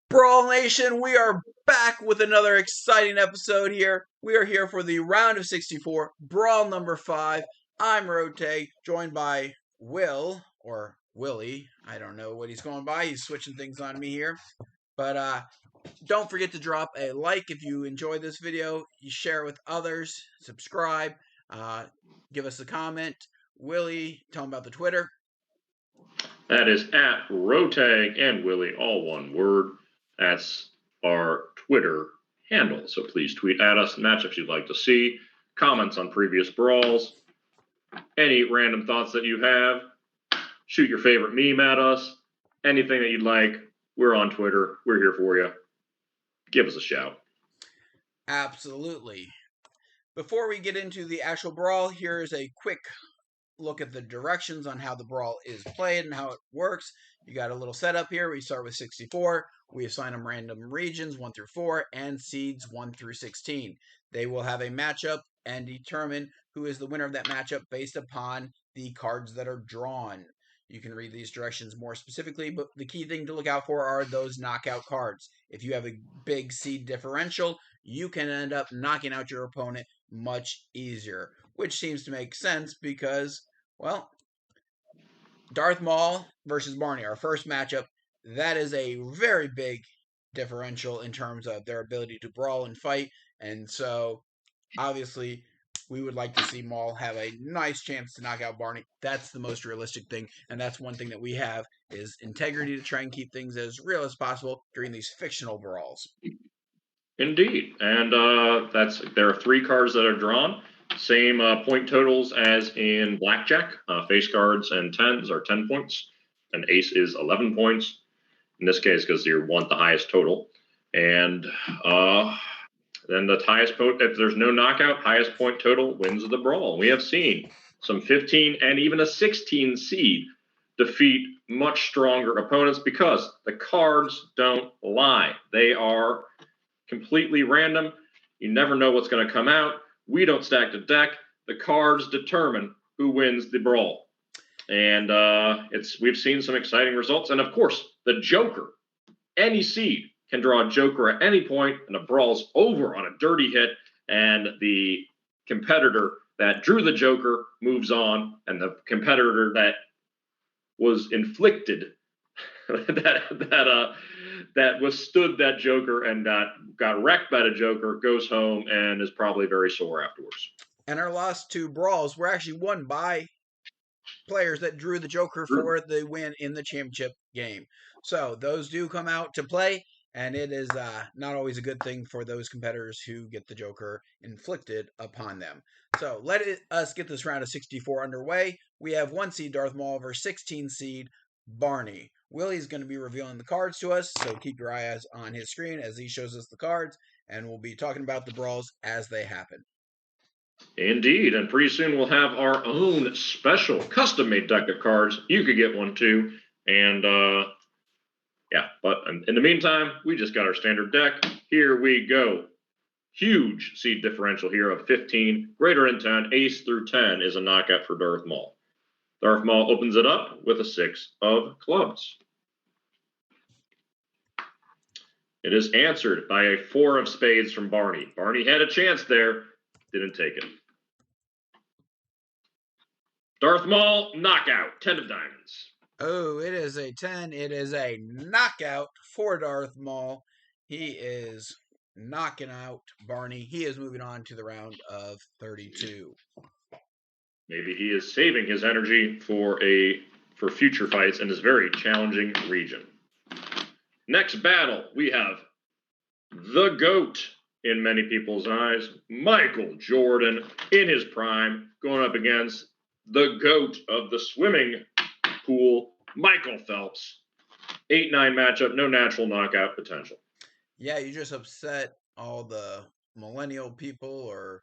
Brawl Nation, we are back with another exciting episode here. We are here for the round of 64, Brawl number 5. I'm Rotag, joined by Will, or Willy. I don't know what he's going by. He's switching things on me here. But don't forget to drop a like if you enjoy this video. You share it with others. Subscribe. Give us a comment. Willy, tell them about the Twitter. That is at Rotag and Willy, all one word. That's our Twitter handle. So please tweet at us, matchups you'd like to see, comments on previous brawls, any random thoughts that you have, shoot your favorite meme at us, anything that you'd like. We're on Twitter. We're here for you. Give us a shout. Absolutely. Before we get into the actual brawl, here's a quick look at the directions on how the brawl is played and how it works. You got a little setup here. We start with 64. We assign them random regions 1 through 4 and seeds 1 through 16. They will have a matchup and determine who is the winner of that matchup based upon the cards that are drawn. You can read these directions more specifically, but the key thing to look out for are those knockout cards. If you have a big seed differential, you can end up knocking out your opponent much easier, which seems to make sense because, well, Darth Maul versus Barney, our first matchup, that is a very big differential in terms of their ability to brawl and fight. And so, obviously, we would like to see Maul have a nice chance to knock out Barney. That's the most realistic thing, and that's one thing that we have is integrity to try and keep things as real as possible during these fictional brawls. Indeed. And there are 3 cards that are drawn. Same point totals as in Blackjack. Face cards and 10s are 10 points. An ace is 11 points. In this case, because you want the highest total. And then the highest point, if there's no knockout, highest point total wins the brawl. We have seen some 15 and even a 16 seed defeat much stronger opponents because the cards don't lie. They are completely random. You never know what's going to come out. We don't stack the deck. The cards determine who wins the brawl. And we've seen some exciting results. And of course, the Joker, any seed can draw a Joker at any point, and the brawl's over on a dirty hit, and the competitor that drew the Joker moves on, and the competitor that was inflicted that withstood that Joker and got wrecked by the Joker goes home and is probably very sore afterwards. And our last 2 brawls were actually won by players that drew the Joker for the win in the championship game. So those do come out to play, and it is not always a good thing for those competitors who get the Joker inflicted upon them. So let us get this round of 64 underway. We have 1 seed Darth Maul versus 16 seed Barney. Willy's going to be revealing the cards to us, so keep your eyes on his screen as he shows us the cards, and we'll be talking about the brawls as they happen. Indeed, and pretty soon we'll have our own special custom-made deck of cards. You could get one too, and yeah, but in the meantime, we just got our standard deck. Here we go. Huge seed differential here of 15. Greater than 10, ace through 10 is a knockout for Darth Maul. Darth Maul opens it up with a 6 of clubs. It is answered by a 4 of spades from Barney. Barney had a chance there, didn't take it. Darth Maul, knockout, 10 of diamonds. Oh, it is a 10. It is a knockout for Darth Maul. He is knocking out Barney. He is moving on to the round of 32. Maybe he is saving his energy for future fights in this very challenging region. Next battle, we have the GOAT in many people's eyes, Michael Jordan in his prime, going up against the GOAT of the swimming pool, Michael Phelps. 8-9 matchup, no natural knockout potential. Yeah, you just upset all the millennial people or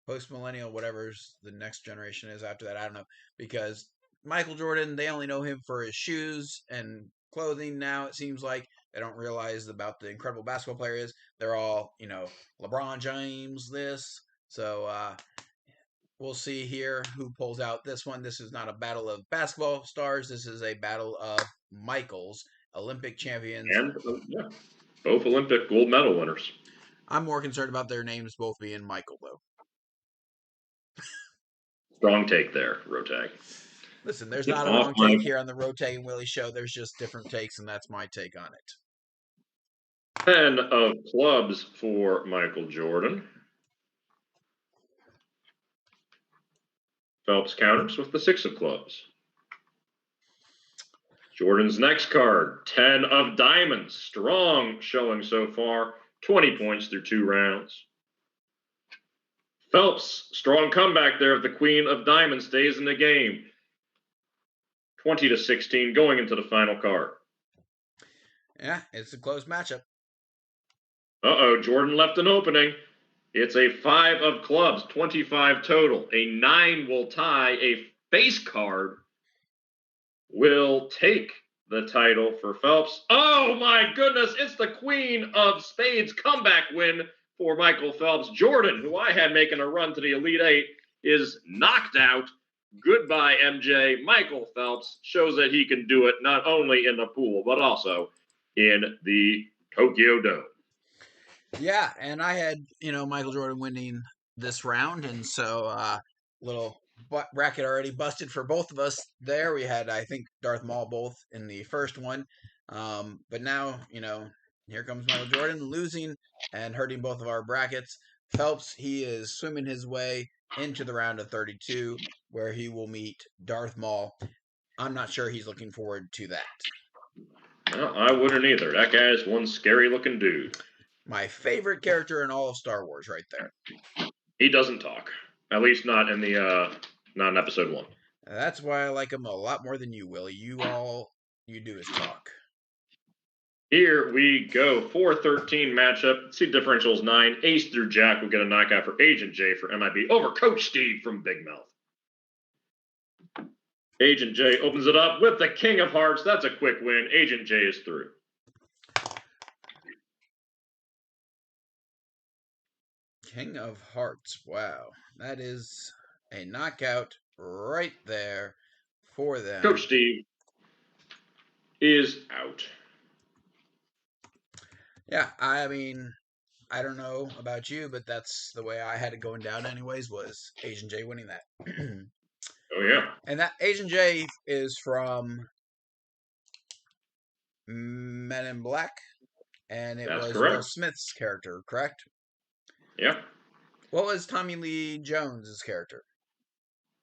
post-millennial, whatever's the next generation is after that. I don't know. Because Michael Jordan, they only know him for his shoes and clothing now, it seems like. They don't realize about the incredible basketball player is. They're all, LeBron James, this. So we'll see here who pulls out this one. This is not a battle of basketball stars. This is a battle of Michaels, Olympic champions. And, yeah. Both Olympic gold medal winners. I'm more concerned about their names both being Michael, though. Strong take there, Rotag. Listen, there's Get not a off wrong my take here on the Rotag and Willy show. There's just different takes, and that's my take on it. 10 of clubs for Michael Jordan. Phelps counters with the 6 of clubs. Jordan's next card, 10 of diamonds. Strong showing so far, 20 points through 2 rounds. Phelps, strong comeback there of the queen of diamonds, stays in the game. 20-16 going into the final card. Yeah, it's a close matchup. Uh-oh, Jordan left an opening. It's a 5 of clubs, 25 total. A 9 will tie. A face card will take the title for Phelps. Oh my goodness, it's the queen of spades comeback win for Michael Phelps. Jordan, who I had making a run to the Elite Eight, is knocked out. Goodbye, MJ. Michael Phelps shows that he can do it not only in the pool, but also in the Tokyo Dome. Yeah, and I had, Michael Jordan winning this round, and so little bracket already busted for both of us there. We had, I think, Darth Maul both in the first one. But now, here comes Michael Jordan losing and hurting both of our brackets. Phelps, he is swimming his way into the round of 32, where he will meet Darth Maul. I'm not sure he's looking forward to that. Well, I wouldn't either. That guy is one scary-looking dude. My favorite character in all of Star Wars, right there. He doesn't talk, at least not in episode 1. That's why I like him a lot more than you, Willie. All you do is talk. Here we go. 4-13 matchup. See differentials 9. Ace through Jack will get a knockout for Agent J for MIB over Coach Steve from Big Mouth. Agent J opens it up with the King of Hearts. That's a quick win. Agent J is through. King of Hearts. Wow. That is a knockout right there for them. Coach Steve is out. Yeah, I mean, I don't know about you, but that's the way I had it going down anyways, was Agent J winning that. Oh, yeah. And that Agent J is from Men in Black, and it That's was correct. Will Smith's character, correct? Yep. What was Tommy Lee Jones's character?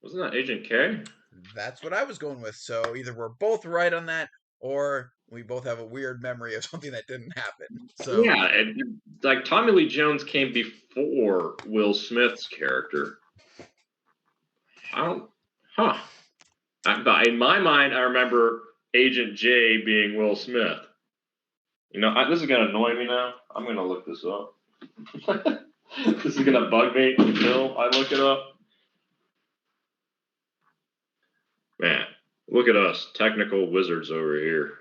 Wasn't that Agent K? That's what I was going with. So either we're both right on that, or we both have a weird memory of something that didn't happen. So yeah, like Tommy Lee Jones came before Will Smith's character. In my mind, I remember Agent J being Will Smith. This is going to annoy me now. I'm going to look this up. This is going to bug me until I look it up. Man, look at us, technical wizards over here.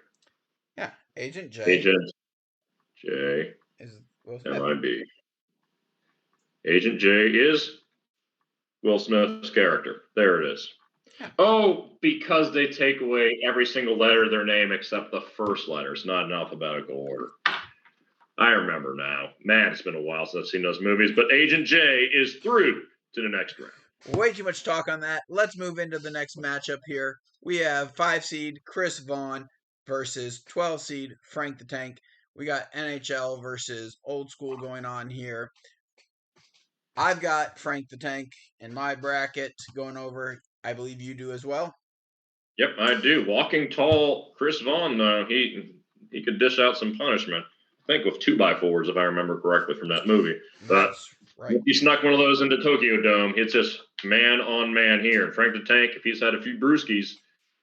Yeah, Agent J. Agent J. Is Will Smith. MIB. Agent J is Will Smith's character. There it is. Yeah. Oh, because they take away every single letter of their name except the first letter. It's not in alphabetical order. I remember now. Man, it's been a while since I've seen those movies. But Agent J is through to the next round. Way too much talk on that. Let's move into the next matchup here. We have 5 seed Chris Vaughn versus 12 seed Frank the Tank. We got NHL versus old school going on here. I've got Frank the Tank in my bracket going over. I believe you do as well. Yep, I do. Walking tall Chris Vaughn, though, he could dish out some punishment. I think with 2x4s, if I remember correctly from that movie. But right. If he snuck one of those into Tokyo Dome, it's just man on man here. Frank the Tank, if he's had a few brewskis,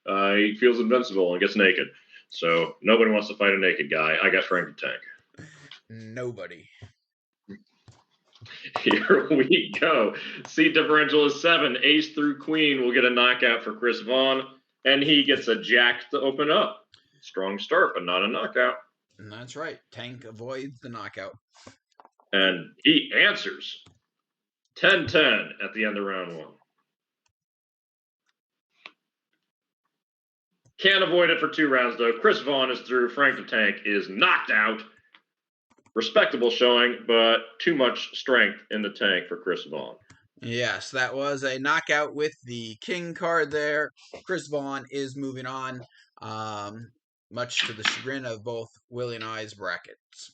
he feels invincible and gets naked. So nobody wants to fight a naked guy. I got Frank the Tank. Nobody. Here we go. Seat differential is 7. Ace through queen will get a knockout for Chris Vaughn, and he gets a jack to open up. Strong start, but not a knockout. And that's right. Tank avoids the knockout. And he answers. 10-10 at the end of round 1. Can't avoid it for 2 rounds, though. Chris Vaughn is through. Frank the Tank is knocked out. respectable showing, but too much strength in the tank for Chris Vaughn. Yes, that was a knockout with the king card there. Chris Vaughn is moving on, much to the chagrin of both Willie and I's brackets.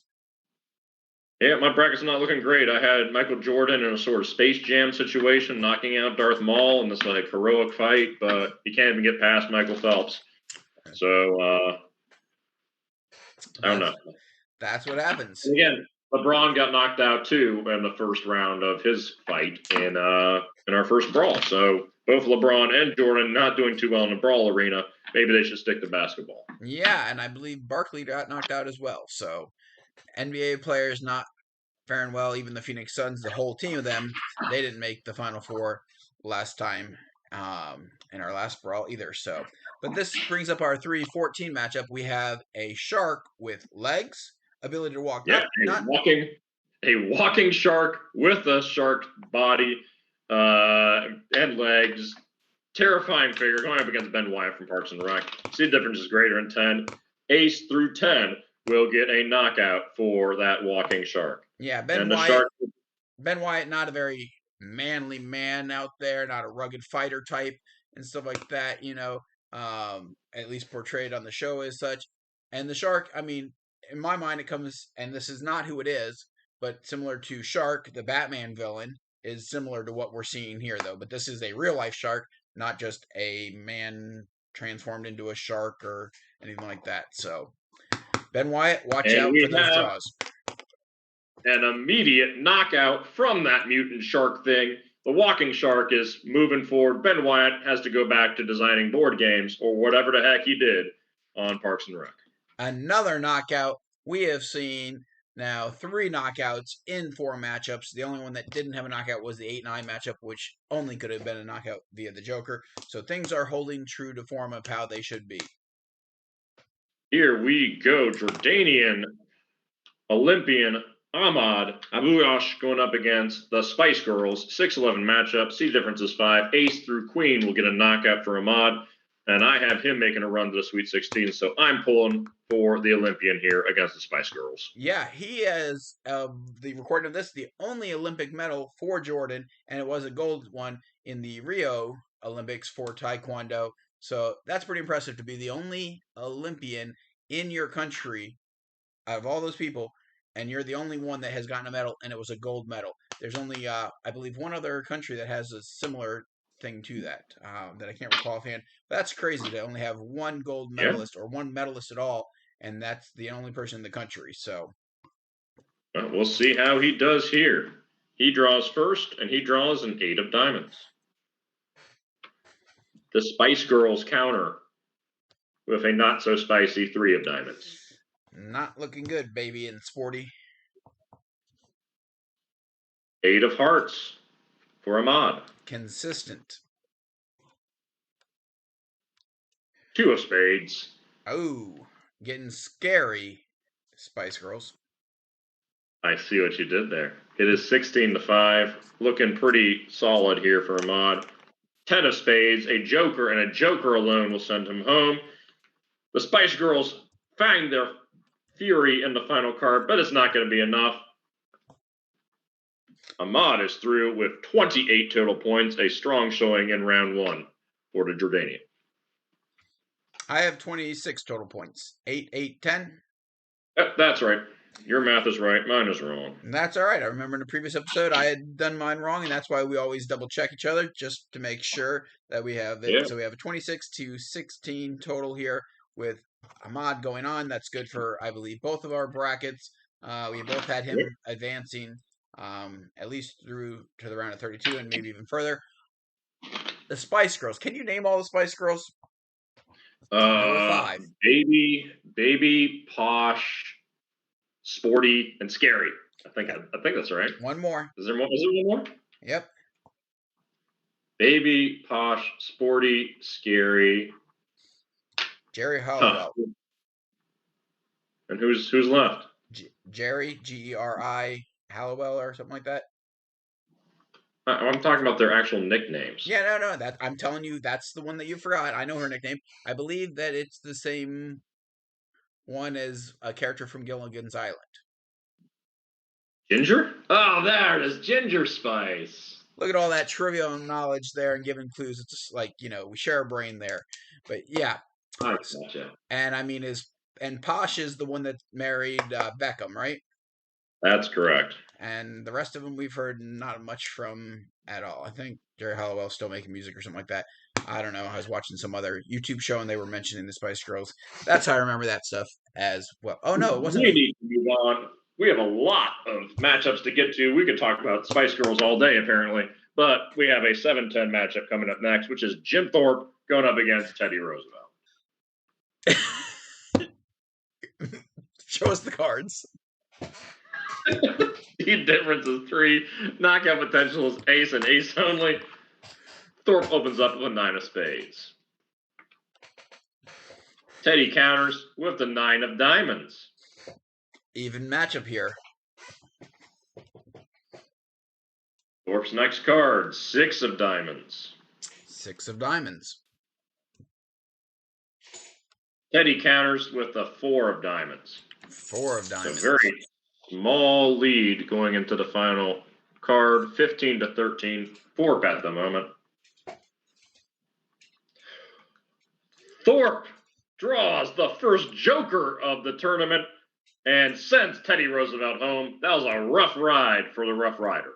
Yeah, my bracket's not looking great. I had Michael Jordan in a sort of Space Jam situation, knocking out Darth Maul in this like heroic fight, but he can't even get past Michael Phelps. So I don't know. That's what happens. And again, LeBron got knocked out too in the first round of his fight in our first brawl. So both LeBron and Jordan not doing too well in the brawl arena. Maybe they should stick to basketball. Yeah, and I believe Barkley got knocked out as well. So NBA players not faring well. Even the Phoenix Suns, the whole team of them, they didn't make the Final Four last time in our last brawl either. So, but this brings up our 3-14 matchup. We have a shark with legs, ability to walk. Yeah, a walking shark with a shark body and legs. Terrifying figure going up against Ben Wyatt from Parks and Rec. Seed difference is greater than 10. Ace through 10 will get a knockout for that walking shark. Yeah, Ben Wyatt, not a very manly man out there, not a rugged fighter type and stuff like that, at least portrayed on the show as such. And the shark, I mean, in my mind, it comes, and this is not who it is, but similar to Shark, the Batman villain, is similar to what we're seeing here, though. But this is a real life shark, not just a man transformed into a shark or anything like that. So, Ben Wyatt, watch out for those jaws. An immediate knockout from that mutant shark thing. The walking shark is moving forward. Ben Wyatt has to go back to designing board games or whatever the heck he did on Parks and Rec. Another knockout. We have seen now 3 knockouts in 4 matchups. The only one that didn't have a knockout was the 8-9 matchup, which only could have been a knockout via the Joker. So things are holding true to form of how they should be. Here we go. Jordanian Olympian Ahmad Abouash going up against the Spice Girls. 6-11 matchup. Seed difference is 5. Ace through Queen will get a knockout for Ahmad. And I have him making a run to the Sweet 16, so I'm pulling for the Olympian here against the Spice Girls. Yeah, he has, the recording of this, the only Olympic medal for Jordan, and it was a gold one in the Rio Olympics for Taekwondo. So that's pretty impressive to be the only Olympian in your country out of all those people, and you're the only one that has gotten a medal, and it was a gold medal. There's only, I believe, one other country that has a similar thing to that I can't recall offhand. But that's crazy to only have one gold medalist or one medalist at all, and that's the only person in the country. So we'll see how he does here. He draws first, and he draws an 8 of diamonds. The Spice Girls counter with a not so spicy 3 of diamonds. Not looking good, baby, and sporty. 8 of hearts for Ahmad. Consistent. 2 of spades. Oh, getting scary, Spice Girls. I see what you did there. It is 16-5. Looking pretty solid here for Ahmad. 10 of spades, a joker, and a joker alone will send him home. The Spice Girls find their fury in the final card, but it's not going to be enough. Ahmad is through with 28 total points, a strong showing in round 1 for the Jordanian. I have 26 total points. 8, 8, 10. Yep, that's right. Your math is right. Mine is wrong. And that's all right. I remember in the previous episode I had done mine wrong, and that's why we always double check each other just to make sure that we have it. Yeah. So we have a 26 to 16 total here with Ahmad going on. That's good for, I believe, both of our brackets. We both had him advancing at least through to the round of 32 and maybe even further. The Spice Girls. Can you name all the Spice Girls? There were 5. Baby, posh, sporty, and scary. I think that's right. One more. Is there one more? Yep. Baby, posh, sporty, scary. Jerry Halliwell. Huh. And who's left? Jerry, Geri, Halliwell or something like that. I'm talking about their actual nicknames. Yeah, no. That I'm telling you, that's the one that you forgot. I know her nickname. I believe that it's the same one as a character from Gilligan's Island. Ginger? Oh, there it is. Ginger spice. Look at all that trivial knowledge there and giving clues. It's just like, we share a brain there. But yeah. I gotcha. And I mean, Posh is the one that married Beckham, right? That's correct. And the rest of them we've heard not much from at all. I think Jerry Halliwell's still making music or something like that. I don't know. I was watching some other YouTube show and they were mentioning the Spice Girls. That's how I remember that stuff as well. Oh no, it wasn't. We need to move on. We have a lot of matchups to get to. We could talk about Spice Girls all day, apparently. But we have a 7-10 matchup coming up next, which is Jim Thorpe going up against Teddy Roosevelt. Show us the cards. The difference is 3. Knockout potential is ace and ace only. Thorpe opens up with a 9 of spades. Teddy counters with the 9 of diamonds. Even matchup here. Thorpe's next card, 6 of diamonds. 6 of diamonds. Teddy counters with the 4 of diamonds. 4 of diamonds. A very small lead going into the final card, 15-13. Thorpe at the moment. Thorpe draws the first joker of the tournament and sends Teddy Roosevelt home. That was a rough ride for the Rough Rider.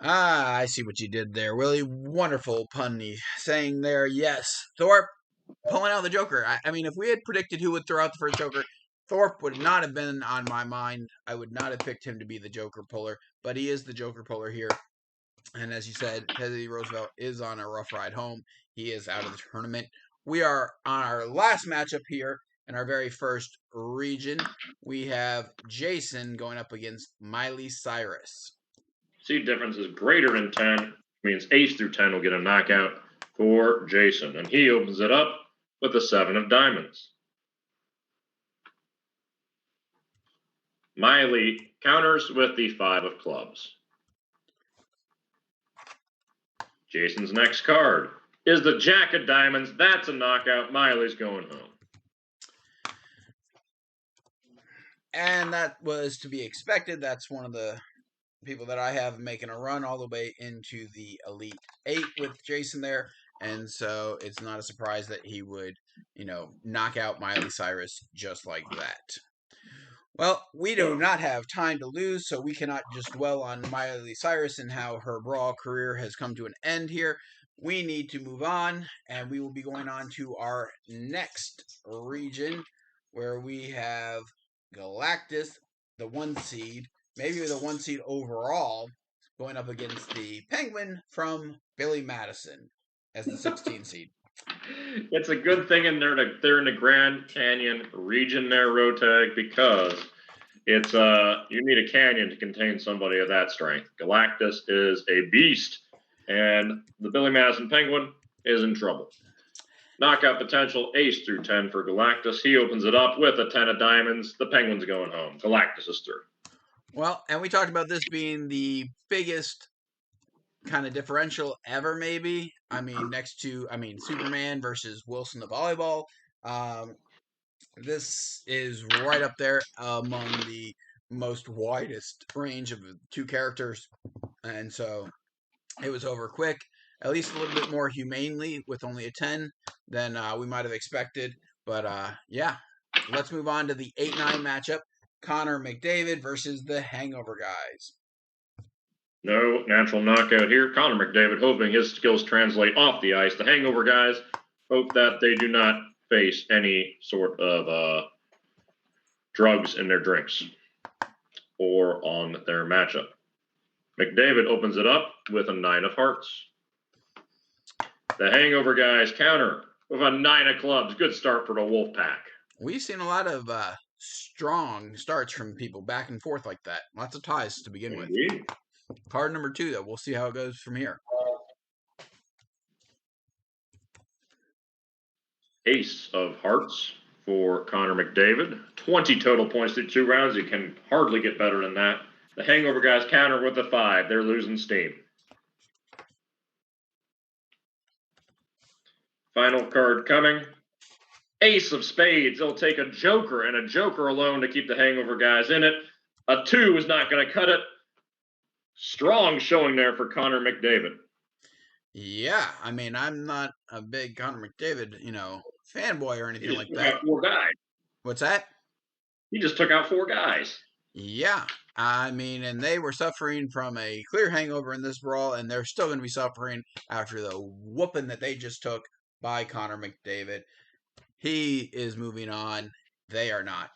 Ah, I see what you did there, Willie. Wonderful punny saying there, yes. Thorpe pulling out the joker. I mean, if we had predicted who would throw out the first joker, Thorpe would not have been on my mind. I would not have picked him to be the joker puller, but he is the joker puller here. And as you said, Teddy Roosevelt is on a rough ride home. He is out of the tournament. We are on our last matchup here in our very first region. We have Jason going up against Miley Cyrus. Seed difference is greater than 10, means ace through 10 will get a knockout for Jason. And he opens it up with the 7 of diamonds. Miley counters with the 5 of clubs. Jason's next card is the Jack of diamonds. That's a knockout. Miley's going home. And that was to be expected. That's one of the people that I have making a run all the way into the Elite 8 with Jason there. And so it's not a surprise that he would, knock out Miley Cyrus just like that. Well, we do not have time to lose, so we cannot just dwell on Miley Cyrus and how her Brawl career has come to an end here. We need to move on, and we will be going on to our next region, where we have Galactus, the 1 seed, maybe the 1 seed overall, going up against the Penguin from Billy Madison as the 16 seed. It's a good thing they're in the Grand Canyon region there, Rotag, because it's you need a canyon to contain somebody of that strength. Galactus is a beast, and the Billy Madison Penguin is in trouble. Knockout potential ace through 10 for Galactus. He opens it up with a 10 of diamonds. The Penguin's going home. Galactus is through. Well, and we talked about this being the biggest kind of differential ever, maybe. I mean, Superman versus Wilson the volleyball. This is right up there among the most widest range of 2 characters. And so it was over quick, at least a little bit more humanely with only a 10 than we might have expected. But yeah, let's move on to the 8-9 matchup. Connor McDavid versus the Hangover guys. No natural knockout here. Connor McDavid hoping his skills translate off the ice. The Hangover guys hope that they do not face any sort of drugs in their drinks or on their matchup. McDavid opens it up with a 9 of hearts. The Hangover guys counter with a 9 of clubs. Good start for the Wolfpack. We've seen a lot of strong starts from people back and forth like that. Lots of ties to begin Indeed. with. Card number 2, though. We'll see how it goes from here. Ace of hearts for Connor McDavid. 20 total points through 2 rounds. You can hardly get better than that. The Hangover guys counter with a 5. They're losing steam. Final card coming. Ace of spades. They'll take a joker and a joker alone to keep the Hangover guys in it. A 2 is not going to cut it. Strong showing there for Connor McDavid. Yeah, I mean, I'm not a big Connor McDavid, fanboy or anything like that. Out 4 guys. What's that? He just took out 4 guys. Yeah, I mean, and they were suffering from a clear hangover in this brawl, and they're still going to be suffering after the whooping that they just took by Connor McDavid. He is moving on. They are not.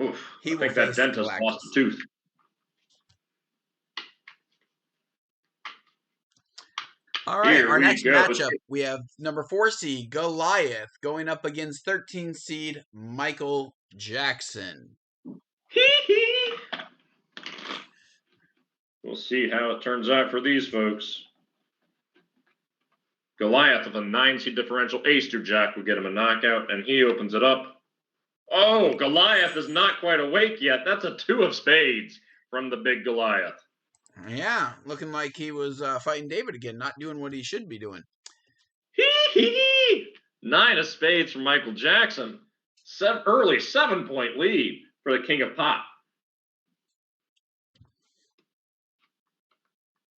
Oof, I think that dentist lost a tooth. All right, our next matchup, we have number 4 seed Goliath going up against 13 seed Michael Jackson. We'll see how it turns out for these folks. Goliath with a 9 seed differential. Ace through Jack will get him a knockout, and he opens it up. Oh, Goliath is not quite awake yet. That's a 2 of spades from the big Goliath. Yeah, looking like he was fighting David again, not doing what he should be doing. 9 of spades from Michael Jackson. Early 7-point lead for the King of Pop.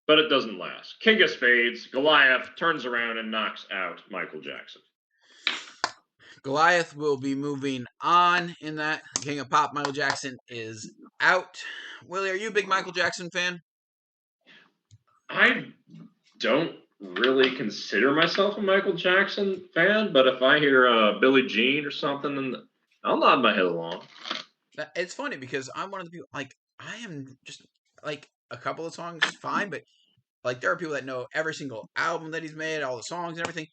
But it doesn't last. King of spades, Goliath turns around and knocks out Michael Jackson. Goliath will be moving on in that. King of Pop, Michael Jackson is out. Willie, are you a big Michael Jackson fan? I don't really consider myself a Michael Jackson fan, but if I hear Billie Jean or something, then I'll nod my head along. It's funny because I'm one of the people, I am just, a couple of songs is fine, but, there are people that know every single album that he's made, all the songs and everything.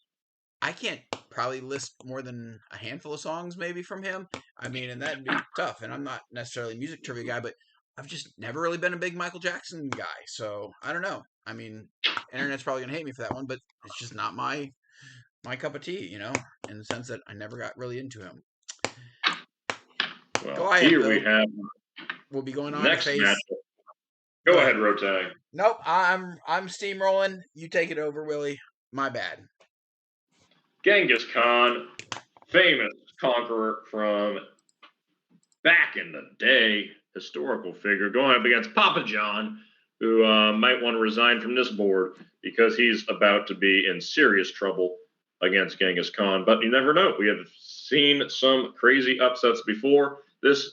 I can't probably list more than a handful of songs maybe from him. I mean, and that'd be tough, and I'm not necessarily a music trivia guy, but I've just never really been a big Michael Jackson guy, so I don't know. I mean, internet's probably gonna hate me for that one, but it's just not my cup of tea, in the sense that I never got really into him. Well, Goliath, here we have. We'll be going on next to face. Matchup. Go ahead, Rotag. Nope, I'm steamrolling. You take it over, Willie. My bad. Genghis Khan, famous conqueror from back in the day, historical figure, going up against Papa John, who might want to resign from this board because he's about to be in serious trouble against Genghis Khan. But you never know. We have seen some crazy upsets before. This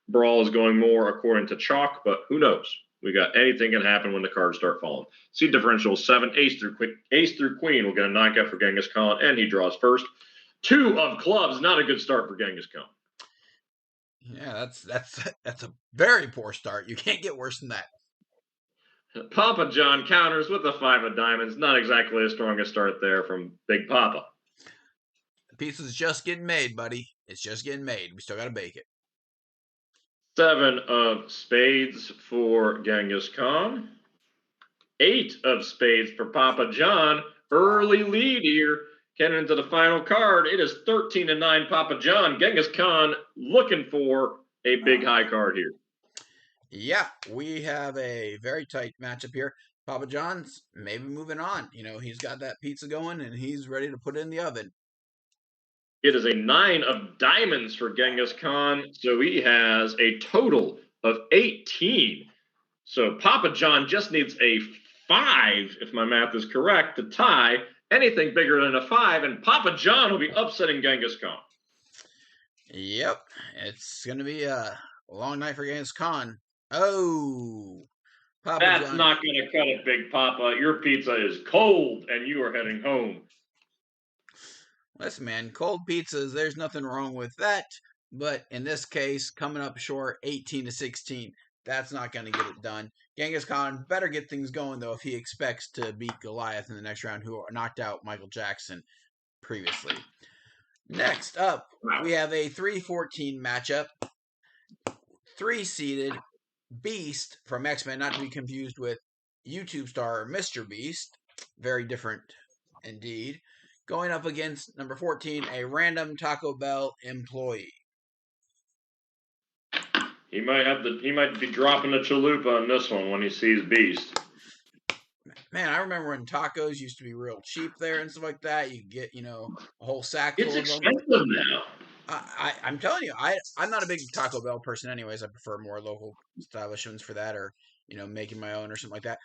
brawl is going more according to chalk, but who knows? We got anything can happen when the cards start falling. Seed differential 7, ace through queen will get a knockout for Genghis Khan, and he draws first. 2 of clubs, not a good start for Genghis Khan. Yeah, that's a very poor start. You can't get worse than that. Papa John counters with a 5 of diamonds. Not exactly the strongest start there from Big Papa. The piece is just getting made, buddy. It's just getting made. We still got to bake it. 7 of spades for Genghis Khan. 8 of spades for Papa John. Early lead here. Getting into the final card. It is 13-9 Papa John. Genghis Khan looking for a big high card here. Yeah, we have a very tight matchup here. Papa John's maybe moving on. He's got that pizza going, and he's ready to put it in the oven. It is a 9 of diamonds for Genghis Khan, so he has a total of 18. So Papa John just needs a 5, if my math is correct, to tie. Anything bigger than a 5, and Papa John will be upsetting Genghis Khan. Yep, it's going to be a long night for Genghis Khan. Oh, Papa That's John. Not going to cut it, Big Papa. Your pizza is cold, and you are heading home. Listen, man, cold pizzas, there's nothing wrong with that. But in this case, coming up short, 18-16, that's not going to get it done. Genghis Khan better get things going, though, if he expects to beat Goliath in the next round, who knocked out Michael Jackson previously. Next up, we have a 3-14 matchup. 3-seeded Beast from X-Men, not to be confused with YouTube star Mr. Beast. Very different indeed. Going up against number 14, a random Taco Bell employee. He might be dropping a chalupa on this one when he sees Beast. Man, I remember when tacos used to be real cheap there and stuff like that. You could get, a whole sack full of them. It's expensive now. I'm telling you, I'm not a big Taco Bell person, anyways. I prefer more local establishments for that, or making my own or something like that.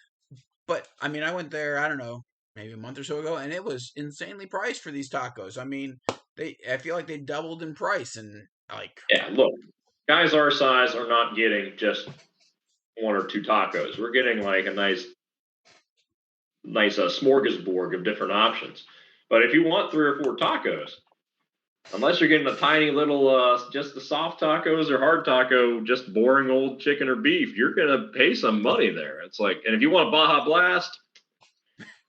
But I mean, I went there. I don't know, maybe a month or so ago, and it was insanely priced for these tacos. I mean, I feel like they doubled in price, and like, Yeah, look, guys our size are not getting just one or two tacos. We're getting like a nice smorgasbord of different options. But if you want 3 or 4 tacos, unless you're getting a tiny little, just the soft tacos or hard taco, just boring old chicken or beef, you're gonna pay some money there. It's like, and if you want a Baja Blast,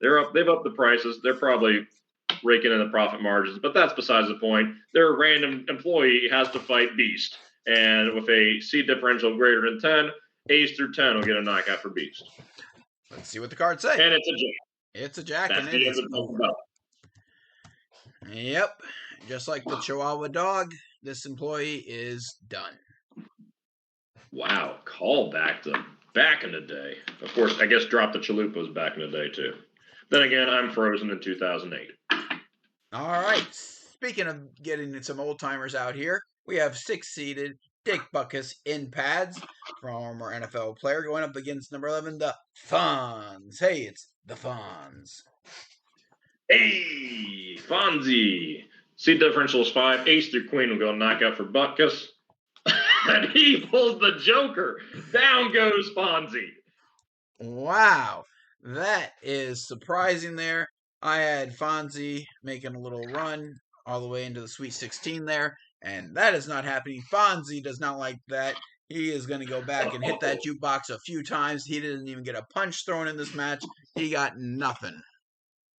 they've upped the prices. They're probably raking in the profit margins, but that's besides the point. Their random employee has to fight Beast, and with a seed differential greater than 10, Ace through 10 will get a knockout for Beast. let's see what the cards say. And it's a jack. It's a jack, That's and it the end is of the over. belt. Yep, just like the Chihuahua dog, this employee is done. Wow, call back to back in the day. Of course, I guess Drop the Chalupas back in the day too. Then again, I'm frozen in 2008. All right. Speaking of getting some old timers out here, we have 6-seeded Dick Butkus in pads, former NFL player, going up against number 11, the Fonz. Hey, it's the Fonz. Hey, Fonzie. Seed differential is 5. Ace through Queen will go knockout for Butkus. And he pulls the Joker. Down goes Fonzie. Wow, that is surprising there. I had Fonzie making a little run all the way into the Sweet 16 there, and that is not happening. Fonzie does not like that. He is going to go back and hit that jukebox a few times. He didn't even get a punch thrown in this match. He got nothing.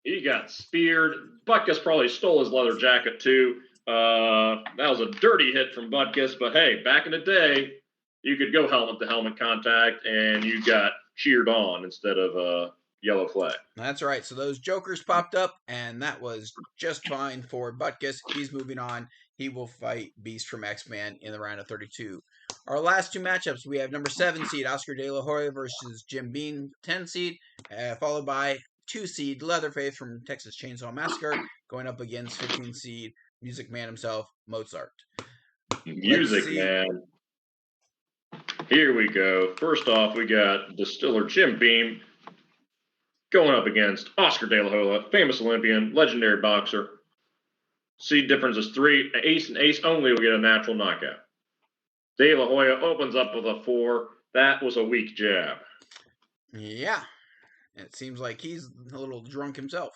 He got speared. Butkus probably stole his leather jacket too. That was a dirty hit from Butkus, but hey, back in the day, you could go helmet to helmet contact and you got cheered on instead of yellow flag. That's right. So those jokers popped up, and that was just fine for Butkus. He's moving on. He will fight Beast from X-Man in the round of 32. Our last 2 matchups, we have number 7 seed Oscar De La Hoya versus Jim Beam, 10 seed, followed by 2 seed Leatherface from Texas Chainsaw Massacre, going up against 15 seed Music Man himself, Mozart. Music Man. Here we go. First off, we got Distiller Jim Beam going up against Oscar De La Hoya, famous Olympian, legendary boxer. Seed difference is 3. Ace and ace only will get a natural knockout. De La Hoya opens up with a 4. That was a weak jab. Yeah. It seems like he's a little drunk himself.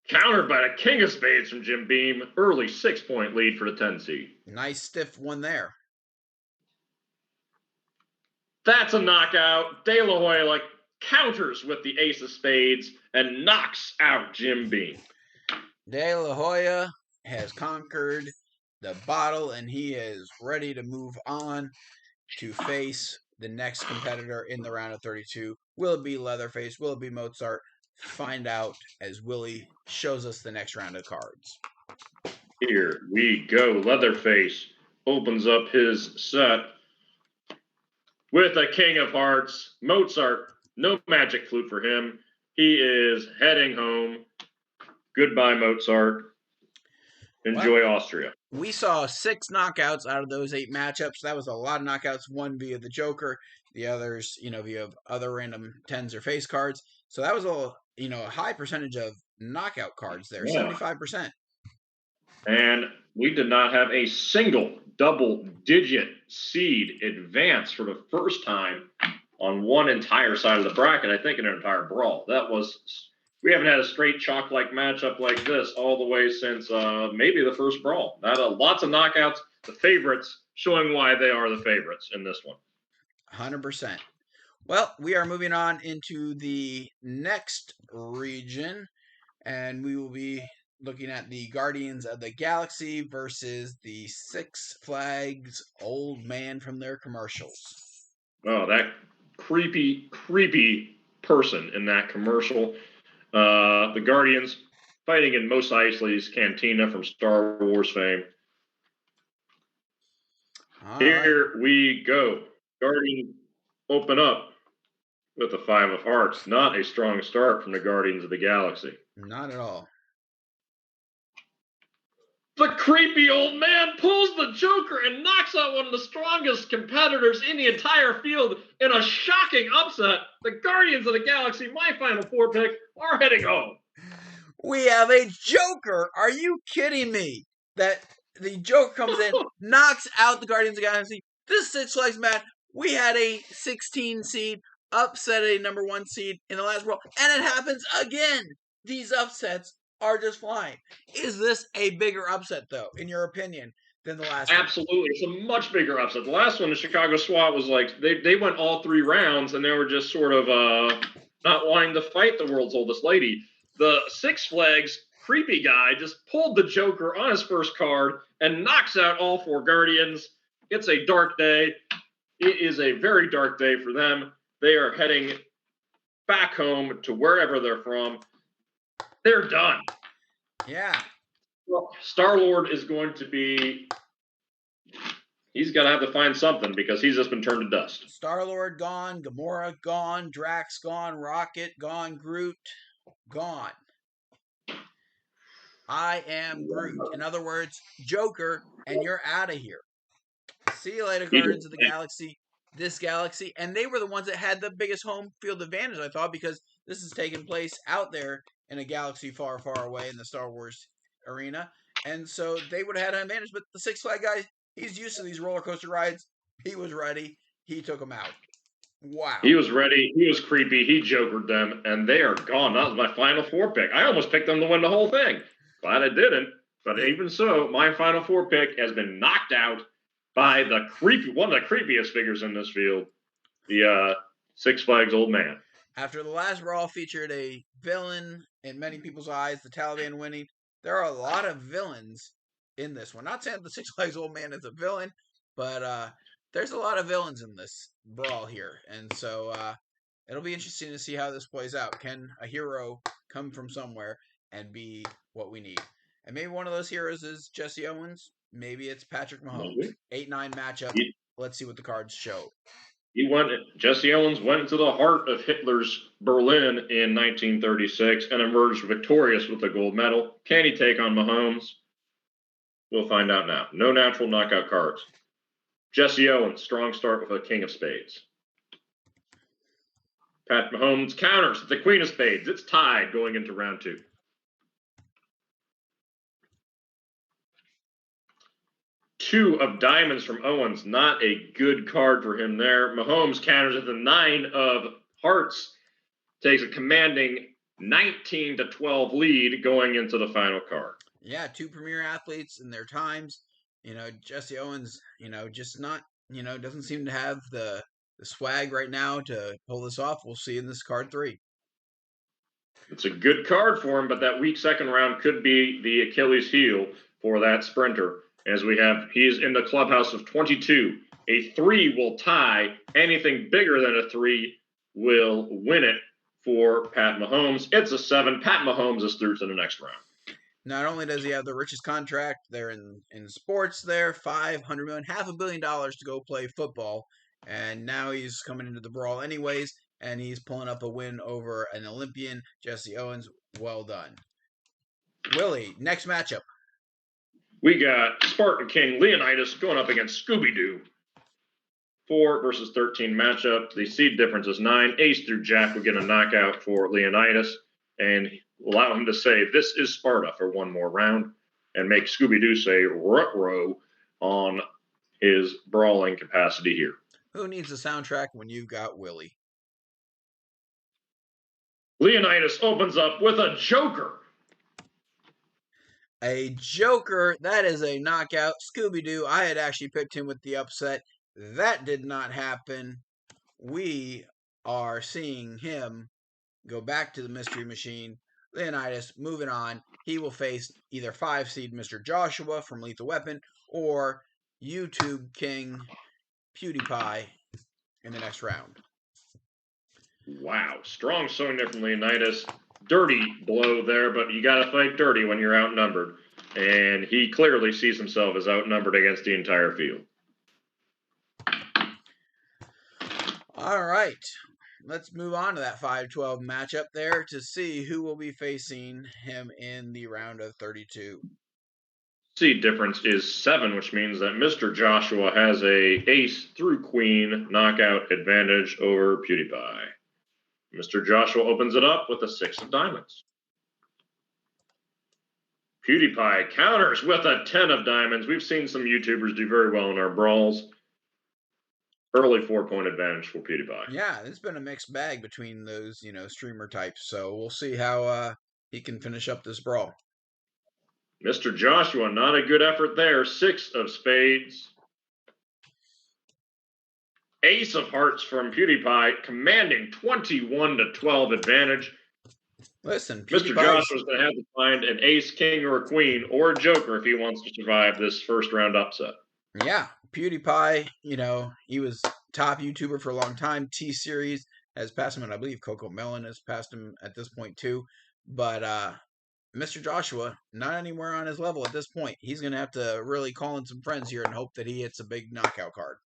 Countered by the King of Spades from Jim Beam. Early 6-point lead for the 10 seed. Nice stiff one there. That's a knockout. De La Hoya counters with the Ace of Spades and knocks out Jim Beam. De La Hoya has conquered the bottle, and he is ready to move on to face the next competitor in the round of 32. Will it be Leatherface? Will it be Mozart? Find out as Willy shows us the next round of cards. Here we go. Leatherface opens up his set with a King of Hearts. Mozart, no magic flute for him. He is heading home. Goodbye, Mozart. Enjoy Austria. We saw 6 knockouts out of those 8 matchups. That was a lot of knockouts. One via the Joker, the others, via other random 10s or face cards. So that was a high percentage of knockout cards there, 75%. And we did not have a single double-digit seed advance for the first time on one entire side of the bracket, I think, in an entire brawl. We haven't had a straight chalk-like matchup like this all the way since maybe the first brawl. Lots of knockouts. The favorites showing why they are the favorites in this one. 100%. Well, we are moving on into the next region, and we will be looking at the Guardians of the Galaxy versus the Six Flags old man from their commercials. Oh, that creepy person in that commercial. The Guardians fighting in Mos Eisley's cantina from Star Wars fame. Here we go. Guardians open up with a 5 of Hearts. Not a strong start from the Guardians of the Galaxy. Not at all. The creepy old man pulls the Joker and knocks out one of the strongest competitors in the entire field in a shocking upset. The Guardians of the Galaxy, my Final Four pick, are heading home. We have a Joker. Are you kidding me? That the Joker comes in, knocks out the Guardians of the Galaxy. This Six Flags match, we had a 16 seed upset a number 1 seed in the last Brawl, and it happens again. These upsets are just flying. Is this a bigger upset, though, in your opinion, than the last one? Absolutely. It's a much bigger upset. The last one, the Chicago SWAT, was like they went all 3 rounds, and they were just sort of not wanting to fight the world's oldest lady. The Six Flags creepy guy just pulled the Joker on his first card and knocks out all 4 Guardians. It's a dark day. It is a very dark day for them. They are heading back home to wherever they're from. They're done. Yeah. Well, Star-Lord is going to be... He's going to have to find something because he's just been turned to dust. Star-Lord gone, Gamora gone, Drax gone, Rocket gone, Groot gone. I am Groot. In other words, Joker, and you're out of here. See you later, Guardians of the Galaxy. This galaxy. And they were the ones that had the biggest home field advantage, I thought, because this is taking place out there in a galaxy far, far away in the Star Wars arena. And so they would have had an advantage. But the Six Flag guy, he's used to these roller coaster rides. He was ready. He took them out. Wow. He was ready. He was creepy. He jokered them, and they are gone. That was my Final Four pick. I almost picked them to win the whole thing. Glad I didn't. But even so, my Final Four pick has been knocked out by one of the creepiest figures in this field, the Six Flags old man. After the last Brawl featured a villain in many people's eyes, the Taliban winning, there are a lot of villains in this one. Not saying the Six Flags old man is a villain, but there's a lot of villains in this Brawl here. And so it'll be interesting to see how this plays out. Can a hero come from somewhere and be what we need? And maybe one of those heroes is Jesse Owens. Maybe it's Patrick Mahomes. 8-9 matchup. Let's see what the cards show. Jesse Owens went into the heart of Hitler's Berlin in 1936 and emerged victorious with a gold medal. Can he take on Mahomes? We'll find out now. No natural knockout cards. Jesse Owens, strong start with a King of Spades. Pat Mahomes counters with the Queen of Spades. It's tied going into round 2. Two of diamonds from Owens. Not a good card for him there. Mahomes counters at the 9 of hearts. Takes a commanding 19-12 lead going into the final card. Yeah, 2 premier athletes in their times. Jesse Owens, just not, doesn't seem to have the swag right now to pull this off. We'll see in this card 3. It's a good card for him, but that weak second round could be the Achilles heel for that sprinter. As he's in the clubhouse of 22. A 3 will tie. Anything bigger than a 3 will win it for Pat Mahomes. It's a 7. Pat Mahomes is through to the next round. Not only does he have the richest contract there in sports there, $500 million, $500 million to go play football, and now he's coming into the Brawl anyways, and he's pulling up a win over an Olympian, Jesse Owens. Well done. Willie, next matchup. We got Spartan King Leonidas going up against Scooby-Doo. 4 versus 13 matchup. The seed difference is 9. Ace through Jack will get a knockout for Leonidas and allow him to say, "This is Sparta" for one more round and make Scooby-Doo say "Ruh-roh" on his brawling capacity here. Who needs a soundtrack when you've got Willie? Leonidas opens up with a Joker. A Joker, that is a knockout. Scooby-Doo, I had actually picked him with the upset. That did not happen. We are seeing him go back to the Mystery Machine. Leonidas, moving on. He will face either 5-seed Mr. Joshua from Lethal Weapon or YouTube King PewDiePie in the next round. Wow. Strong showing there from Leonidas. Dirty blow there, but you got to fight dirty when you're outnumbered. And he clearly sees himself as outnumbered against the entire field. All right. Let's move on to that 5-12 matchup there to see who will be facing him in the round of 32. Seed difference is 7, which means that Mr. Joshua has a ace through queen knockout advantage over PewDiePie. Mr. Joshua opens it up with a 6 of diamonds. PewDiePie counters with a 10 of diamonds. We've seen some YouTubers do very well in our brawls. Early 4-point advantage for PewDiePie. Yeah, it's been a mixed bag between those, streamer types. So we'll see how he can finish up this brawl. Mr. Joshua, not a good effort there. 6 of spades. Ace of hearts from PewDiePie, commanding 21-12 advantage. Listen, Mr. Joshua's going to have to find an ace, king, or a queen, or a joker if he wants to survive this first round upset. Yeah, PewDiePie, he was top YouTuber for a long time. T-Series has passed him, and I believe Coco Melon has passed him at this point too. But Mr. Joshua, not anywhere on his level at this point. He's going to have to really call in some friends here and hope that he hits a big knockout card.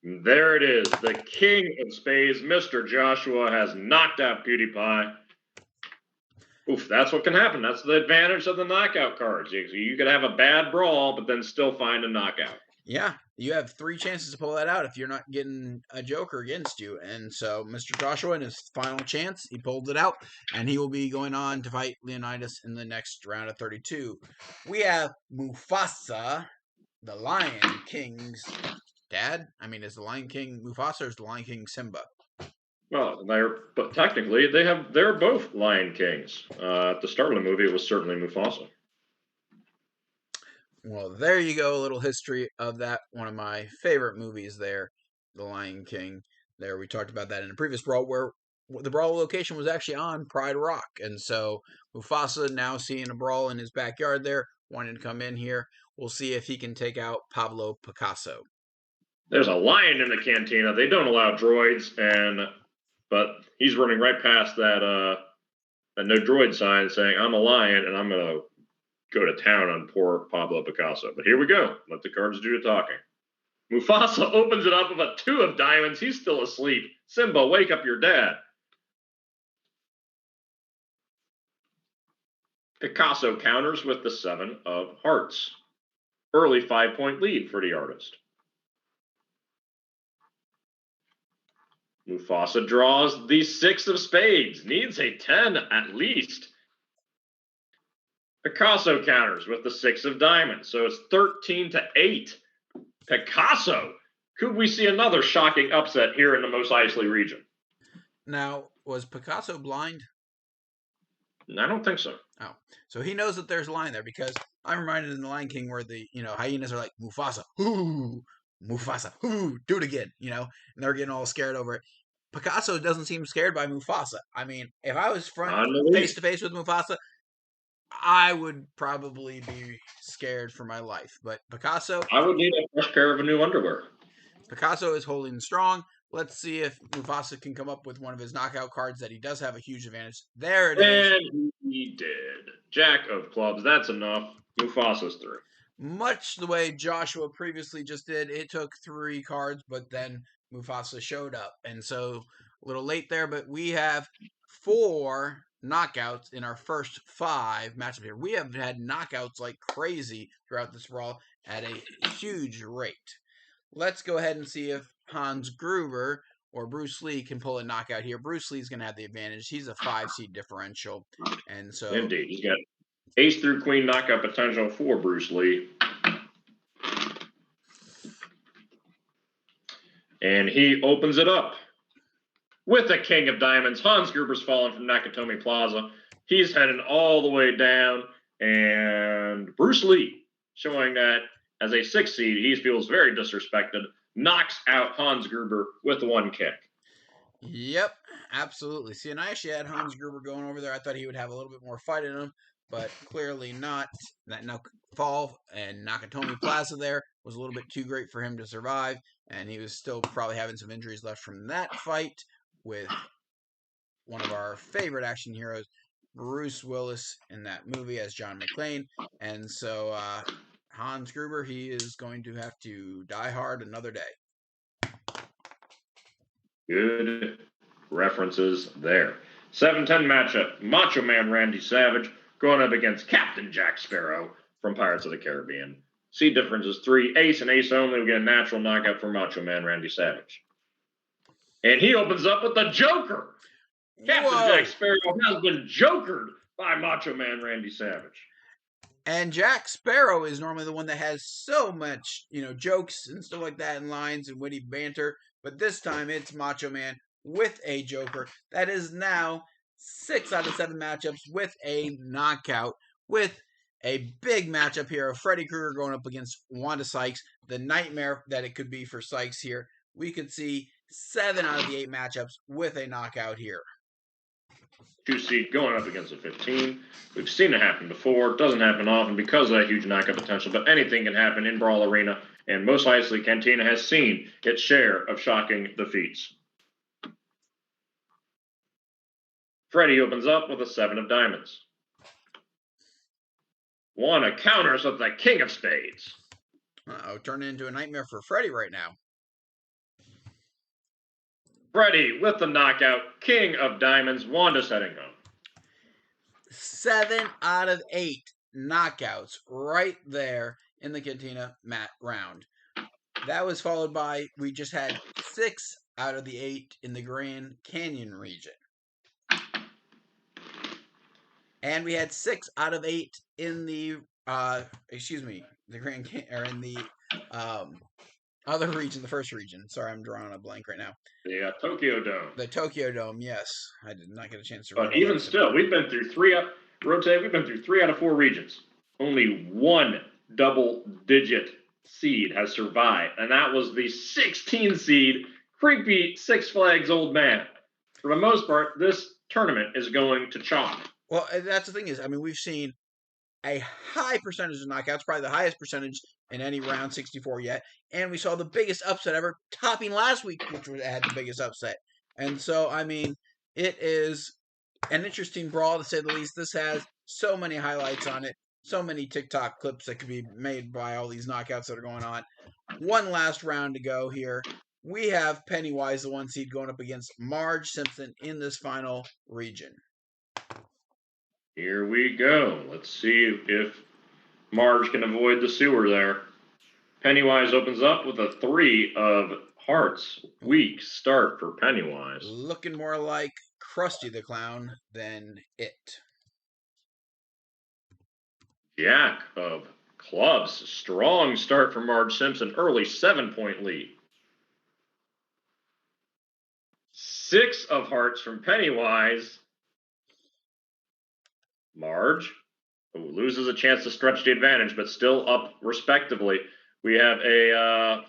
There it is. The king of spades, Mr. Joshua, has knocked out PewDiePie. Oof, that's what can happen. That's the advantage of the knockout cards. You could have a bad brawl, but then still find a knockout. Yeah, you have 3 chances to pull that out if you're not getting a joker against you. And so Mr. Joshua, in his final chance, he pulled it out, and he will be going on to fight Leonidas in the next round of 32. We have Mufasa, the Lion King's dad. I mean, is the Lion King Mufasa or is the Lion King Simba? Well, but technically they're both Lion Kings. At the start of the movie, it was certainly Mufasa. Well, there you go. A little history of that. One of my favorite movies there, The Lion King. There, we talked about that in a previous brawl where the brawl location was actually on Pride Rock. And so Mufasa now seeing a brawl in his backyard there, wanting to come in here. We'll see if he can take out Pablo Picasso. There's a lion in the cantina. They don't allow droids, but he's running right past that no droid sign saying, "I'm a lion and I'm going to go to town on poor Pablo Picasso." But here we go. Let the cards do the talking. Mufasa opens it up with a 2 of diamonds. He's still asleep. Simba, wake up your dad. Picasso counters with the 7 of hearts. Early 5-point lead for the artist. Mufasa draws the 6 of spades. Needs a 10 at least. Picasso counters with the 6 of diamonds. So it's 13-8. Picasso. Could we see another shocking upset here in the Mos Eisley region? Now, was Picasso blind? I don't think so. Oh, so he knows that there's a lion there because I'm reminded in The Lion King where the, hyenas are like, Mufasa, ooh, Mufasa, ooh, do it again, and they're getting all scared over it. Picasso doesn't seem scared by Mufasa. I mean, if I was face to face with Mufasa, I would probably be scared for my life. But Picasso, I would need a fresh pair of new underwear. Picasso is holding strong. Let's see if Mufasa can come up with one of his knockout cards that he does have a huge advantage. There it is. And he did. Jack of clubs. That's enough. Mufasa's through. Much the way Joshua previously just did. It took 3 cards, but then Mufasa showed up. And so a little late there, but we have 4 knockouts in our first 5 matchups here. We have had knockouts like crazy throughout this brawl at a huge rate. Let's go ahead and see if Hans Gruber or Bruce Lee can pull a knockout here. Bruce Lee's going to have the advantage. He's a 5-seed differential. And so indeed, he's got ace through queen knockout potential for Bruce Lee. And he opens it up with a king of diamonds. Hans Gruber's fallen from Nakatomi Plaza. He's heading all the way down. And Bruce Lee, showing that as a 6 seed, he feels very disrespected, knocks out Hans Gruber with 1 kick. Yep, absolutely. See, and I actually had Hans Gruber going over there. I thought he would have a little bit more fight in him, but clearly not. That fall and Nakatomi Plaza there was a little bit too great for him to survive, and he was still probably having some injuries left from that fight with one of our favorite action heroes, Bruce Willis, in that movie as John McClane. And so Hans Gruber, he is going to have to die hard another day. Good references there. 7-10 matchup. Macho Man Randy Savage going up against Captain Jack Sparrow. from Pirates of the Caribbean. Seed difference is 3. Ace and ace only. We get a natural knockout for Macho Man Randy Savage. And he opens up with the Joker. Captain Jack Sparrow has been jokered by Macho Man Randy Savage. And Jack Sparrow is normally the one that has so much, jokes and stuff like that and lines and witty banter. But this time it's Macho Man with a Joker. That is now 6 out of 7 matchups with a knockout, with a big matchup here of Freddy Krueger going up against Wanda Sykes. The nightmare that it could be for Sykes here. We could see 7 out of the 8 matchups with a knockout here. 2 seed going up against a 15. We've seen it happen before. It doesn't happen often because of that huge knockout potential, but anything can happen in Brawl Arena, and most likely Cantina has seen its share of shocking defeats. Freddy opens up with a 7 of diamonds. Wanda counters with the King of Spades. Turning into a nightmare for Freddy right now. Freddy with the knockout, King of Diamonds, Wanda setting home. 7 out of 8 knockouts right there in the Cantina mat round. That was followed by, we just had 6 out of the 8 in the Grand Canyon region. And we had 6 out of 8 in the, the Grand Canyon, or in the other region, the first region. Sorry, I'm drawing a blank right now. The Tokyo Dome. The Tokyo Dome, yes. I did not get a chance to. But even still, we've been through 3 out of 4 regions. Only 1 double-digit seed has survived, and that was the 16 seed, creepy Six Flags old man. For the most part, this tournament is going to chalk. Well, that's the thing is, we've seen a high percentage of knockouts, probably the highest percentage in any round 64 yet, and we saw the biggest upset ever, topping last week, which had the biggest upset. And so, it is an interesting brawl, to say the least. This has so many highlights on it, so many TikTok clips that could be made by all these knockouts that are going on. One last round to go here. We have Pennywise, the 1 seed, going up against Marge Simpson in this final region. Here we go. Let's see if Marge can avoid the sewer there. Pennywise opens up with a 3 of hearts. Weak start for Pennywise. Looking more like Krusty the Clown than it. Jack of clubs. Strong start for Marge Simpson. Early 7-point lead. 6 of hearts from Pennywise. Marge, who loses a chance to stretch the advantage, but still up respectively. We have a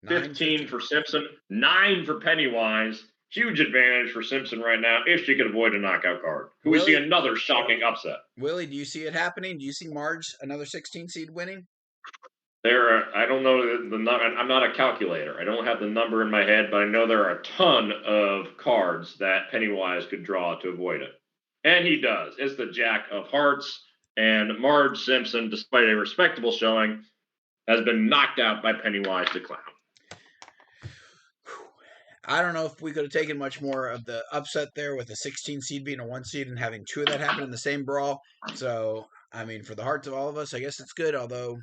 15 for Simpson, 9 for Pennywise. Huge advantage for Simpson right now if she could avoid a knockout card. Could we see another shocking upset? Willie, do you see it happening? Do you see Marge, another 16 seed, winning? I don't know the number. I'm not a calculator. I don't have the number in my head, but I know there are a ton of cards that Pennywise could draw to avoid it. And he does. It's the Jack of Hearts. And Marge Simpson, despite a respectable showing, has been knocked out by Pennywise the Clown. I don't know if we could have taken much more of the upset there with a 16 seed being a 1 seed and having 2 of that happen in the same brawl. So, for the hearts of all of us, I guess it's good. Although,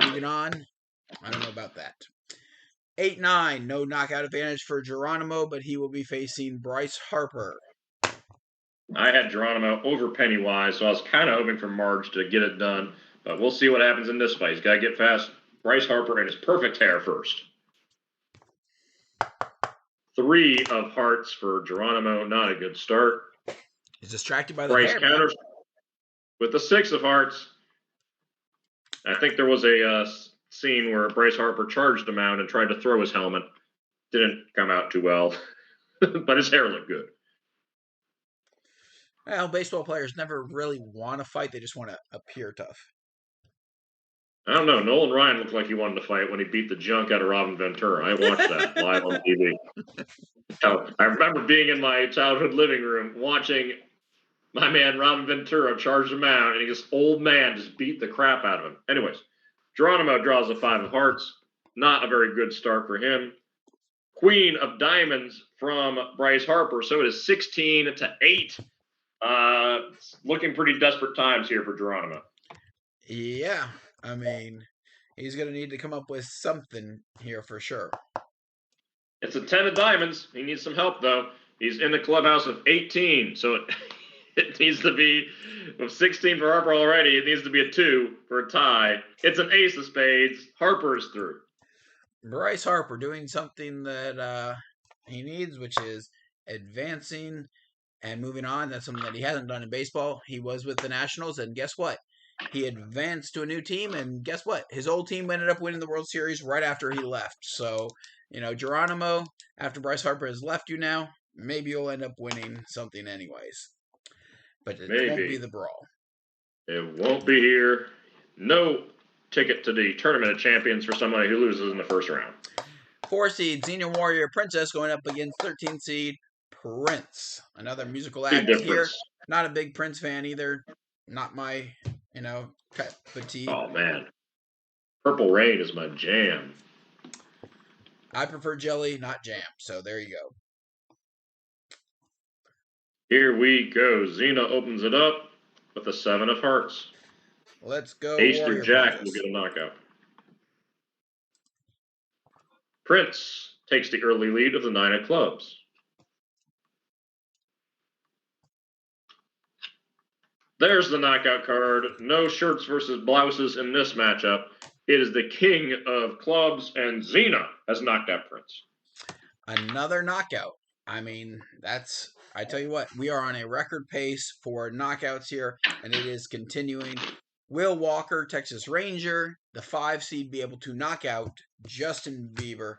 moving on, I don't know about that. 8-9, no knockout advantage for Geronimo, but he will be facing Bryce Harper. I had Geronimo over Pennywise, so I was kind of hoping for Marge to get it done. But we'll see what happens in this fight. He's got to get past Bryce Harper and his perfect hair first. 3 of hearts for Geronimo. Not a good start. He's distracted by the Bryce hair. Counters with the 6 of hearts. I think there was a scene where Bryce Harper charged him out and tried to throw his helmet. Didn't come out too well, but his hair looked good. Well, baseball players never really want to fight. They just want to appear tough. I don't know. Nolan Ryan looked like he wanted to fight when he beat the junk out of Robin Ventura. I watched that live on TV. So I remember being in my childhood living room watching my man Robin Ventura charge him out, and this old man just beat the crap out of him. Anyways, Geronimo draws a 5 of hearts. Not a very good start for him. Queen of diamonds from Bryce Harper. So it is 16-8. Looking pretty desperate times here for Geronimo. Yeah, I mean, he's going to need to come up with something here for sure. It's a 10 of diamonds. He needs some help, though. He's in the clubhouse with 18, so it needs to be, with 16 for Harper already, it needs to be a 2 for a tie. It's an ace of spades. Harper's through. Bryce Harper doing something that he needs, which is advancing and moving on. That's something that he hasn't done in baseball. He was with the Nationals, and guess what? He advanced to a new team, and guess what? His old team ended up winning the World Series right after he left. So, Geronimo, after Bryce Harper has left you now, maybe you'll end up winning something anyways. But it won't be the Brawl. It won't be here. No ticket to the Tournament of Champions for somebody who loses in the first round. 4 seed Xena Warrior Princess going up against 13 seed Prince. Another musical act here. Not a big Prince fan either. Not my, cup of tea. Oh, man. Purple Rain is my jam. I prefer jelly, not jam. So there you go. Here we go. Xena opens it up with a 7 of hearts. Let's go. Ace through Jack will get a knockout. Prince takes the early lead of the 9 of clubs. There's the knockout card. No shirts versus blouses in this matchup. It is the king of clubs, and Xena has knocked out Prince. Another knockout. I mean, I tell you what, we are on a record pace for knockouts here, and it is continuing. Will Walker, Texas Ranger, the 5 seed, be able to knock out Justin Bieber,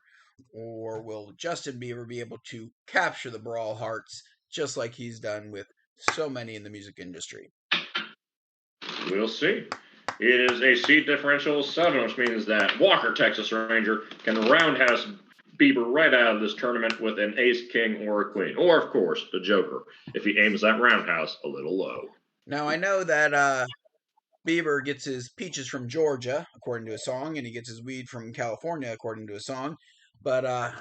or will Justin Bieber be able to capture the Brawl hearts just like he's done with so many in the music industry? We'll see. It is a seed differential 7, which means that Walker, Texas Ranger, can roundhouse Bieber right out of this tournament with an ace, king, or a queen. Or, of course, the Joker, if he aims that roundhouse a little low. Now, I know that Bieber gets his peaches from Georgia, according to a song, and he gets his weed from California, according to a song. But I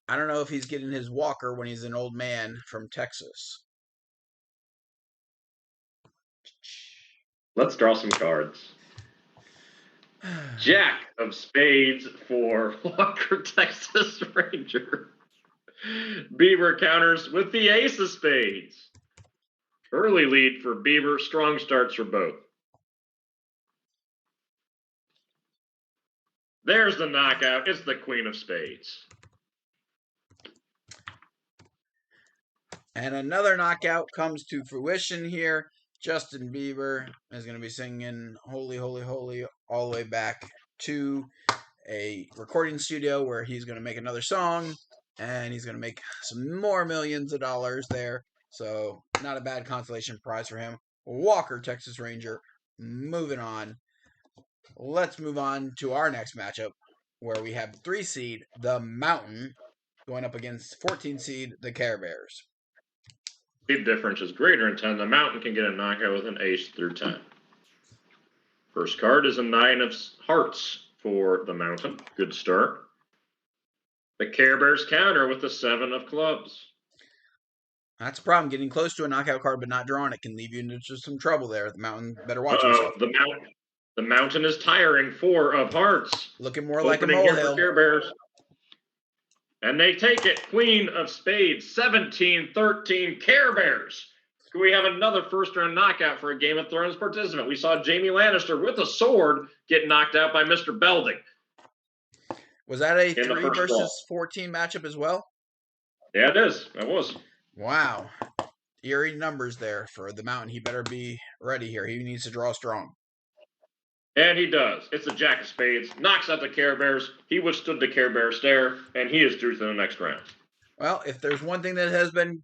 don't know if he's getting his Walker when he's an old man from Texas. Let's draw some cards. Jack of spades for Walker, Texas Ranger. Bieber counters with the ace of spades. Early lead for Bieber, strong starts for both. There's the knockout. It's the queen of spades. And another knockout comes to fruition here. Justin Bieber is going to be singing Holy, Holy, Holy all the way back to a recording studio where he's going to make another song and he's going to make some more millions of dollars there. So not a bad consolation prize for him. Walker, Texas Ranger, moving on. Let's move on to our next matchup where we have 3 seed, the Mountain, going up against 14 seed, the Care Bears. Seed difference is greater than 10. The Mountain can get a knockout with an ace through 10. First card is a 9 of hearts for the Mountain. Good start. The Care Bears counter with the 7 of clubs. That's a problem. Getting close to a knockout card but not drawing it can leave you into some trouble there. The Mountain better watch himself. The Mountain is tiring. 4 of hearts. Looking more like a molehill. Care Bears. And they take it. Queen of spades, 17-13, Care Bears. Can we have another first-round knockout for a Game of Thrones participant? We saw Jaime Lannister with a sword get knocked out by Mr. Belding. Was that a 3 versus 14 matchup as well? Yeah, it is. It was. Wow. Eerie numbers there for the Mountain. He better be ready here. He needs to draw strong. And he does. It's a Jack of spades. Knocks out the Care Bears. He withstood the Care Bear stare, and he is through to the next round. Well, if there's one thing that has been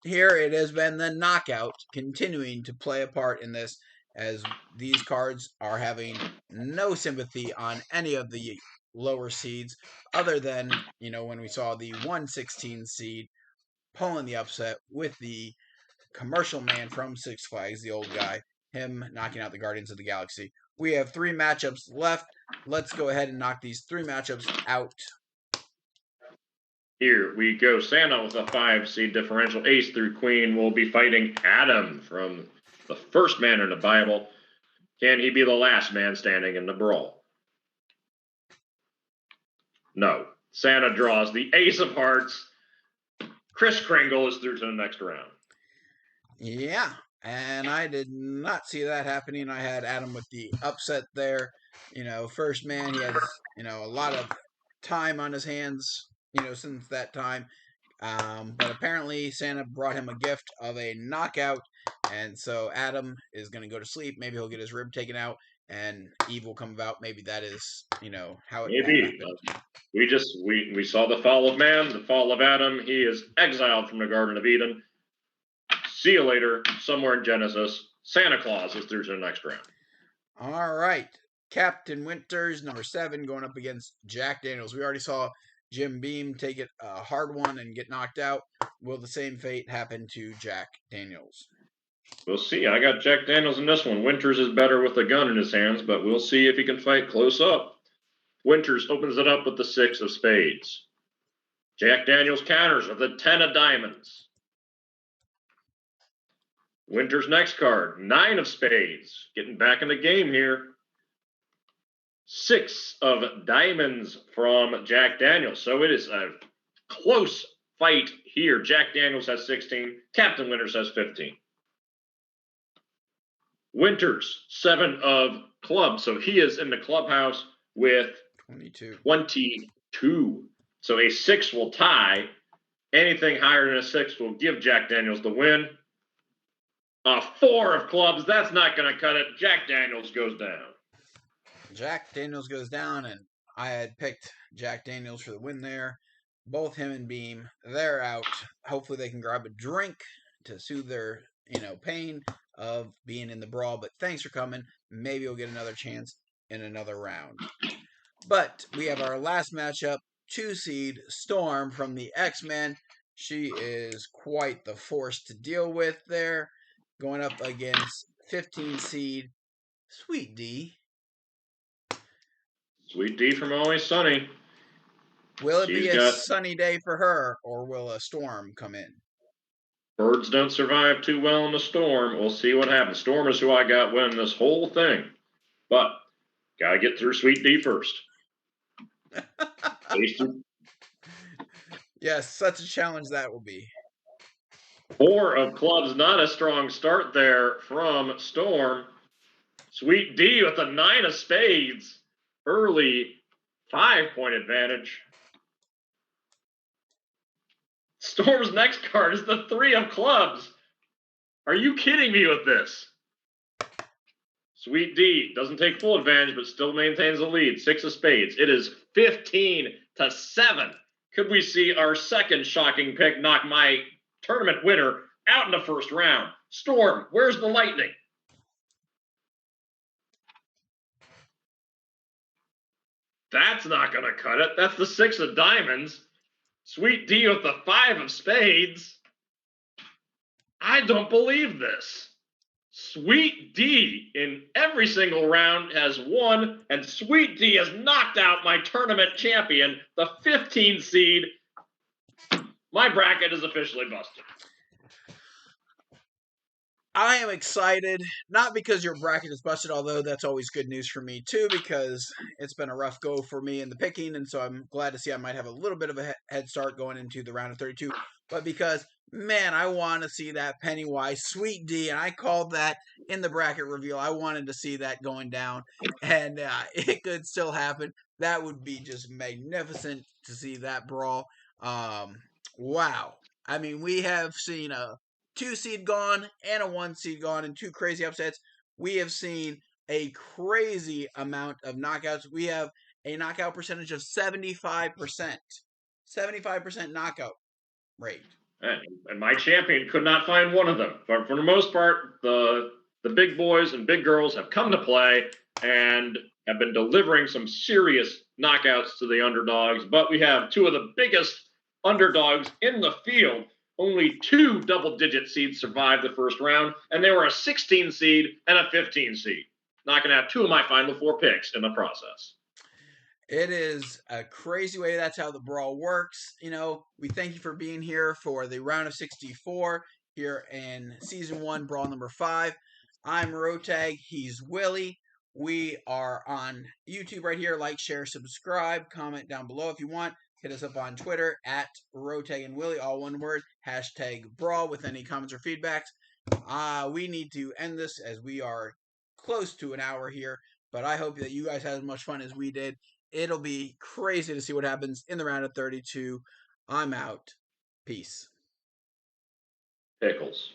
here, it has been the knockout continuing to play a part in this, as these cards are having no sympathy on any of the lower seeds, other than, when we saw the 116 seed pulling the upset with the commercial man from Six Flags, the old guy, him knocking out the Guardians of the Galaxy. We have 3 matchups left. Let's go ahead and knock these 3 matchups out. Here we go. Santa with a 5 seed differential. Ace through queen will be fighting Adam from the first man in the Bible. Can he be the last man standing in the brawl? No. Santa draws the ace of hearts. Kris Kringle is through to the next round. Yeah, and I did not see that happening. I had Adam with the upset there. First man, he has, a lot of time on his hands, since that time. But apparently Santa brought him a gift of a knockout, and so Adam is going to go to sleep. Maybe he'll get his rib taken out, and Eve will come about. Maybe that is, how it Maybe. happened. We saw the fall of man, the fall of Adam. He is exiled from the Garden of Eden. See you later, somewhere in Genesis. Santa Claus is through to the next round. All right. Captain Winters, number 7, going up against Jack Daniels. We already saw Jim Beam take it a hard one and get knocked out. Will the same fate happen to Jack Daniels? We'll see. I got Jack Daniels in this one. Winters is better with a gun in his hands, but we'll see if he can fight close up. Winters opens it up with the 6 of spades. Jack Daniels counters with the 10 of diamonds. Winters' next card, 9 of spades. Getting back in the game here. 6 of diamonds from Jack Daniels. So it is a close fight here. Jack Daniels has 16. Captain Winters has 15. Winters, 7 of clubs. So he is in the clubhouse with 22. So a 6 will tie. Anything higher than a 6 will give Jack Daniels the win. A 4 of clubs. That's not going to cut it. Jack Daniels goes down. Jack Daniels goes down, and I had picked Jack Daniels for the win there. Both him and Beam, they're out. Hopefully they can grab a drink to soothe their, pain of being in the brawl. But thanks for coming. Maybe we'll get another chance in another round. But we have our last matchup, 2 seed Storm from the X-Men. She is quite the force to deal with there, going up against 15 seed Sweet D. Sweet D from Always Sunny. Will it be a sunny day for her, or will a storm come in? Birds don't survive too well in the storm. We'll see what happens. Storm is who I got winning this whole thing. But got to get through Sweet D first. Yes, such a challenge that will be. 4 of clubs, not a strong start there from Storm. Sweet D with a 9 of spades. Early 5-point advantage. Storm's next card is the 3 of clubs. Are you kidding me with this? Sweet D doesn't take full advantage, but still maintains the lead. 6 of spades. It is 15-7. Could we see our second shocking pick knock my tournament winner out in the first round? Storm, where's the lightning? That's not going to cut it. That's the 6 of diamonds. Sweet D with the 5 of spades. I don't believe this. Sweet D in every single round has won, and Sweet D has knocked out my tournament champion, the 15 seed. My bracket is officially busted. I am excited, not because your bracket is busted, although that's always good news for me too, because it's been a rough go for me in the picking, and so I'm glad to see I might have a little bit of a head start going into the round of 32, but because, man, I want to see that Pennywise Sweet D, and I called that in the bracket reveal. I wanted to see that going down, and it could still happen. That would be just magnificent to see that brawl. Wow. I mean, we have seen a 2 seed gone and a 1 seed gone and 2 crazy upsets. We have seen a crazy amount of knockouts. We have a knockout percentage of 75%. 75% knockout rate. And my champion could not find one of them. But for the most part, the big boys and big girls have come to play and have been delivering some serious knockouts to the underdogs. But we have 2 of the biggest underdogs in the field. Only 2 double-digit seeds survived the first round, and they were a 16 seed and a 15 seed, knocking out 2 of my final 4 picks in the process. It is a crazy way. That's how the brawl works. We thank you for being here for the round of 64 here in Season 1, Brawl number 5. I'm Rotag. He's Willy. We are on YouTube right here. Like, share, subscribe, comment down below if you want. Hit us up on Twitter at Rotag and Willy, all one word. Hashtag Brawl with any comments or feedbacks. We need to end this as we are close to an hour here. But I hope that you guys had as much fun as we did. It'll be crazy to see what happens in the round of 32. I'm out. Peace. Pickles.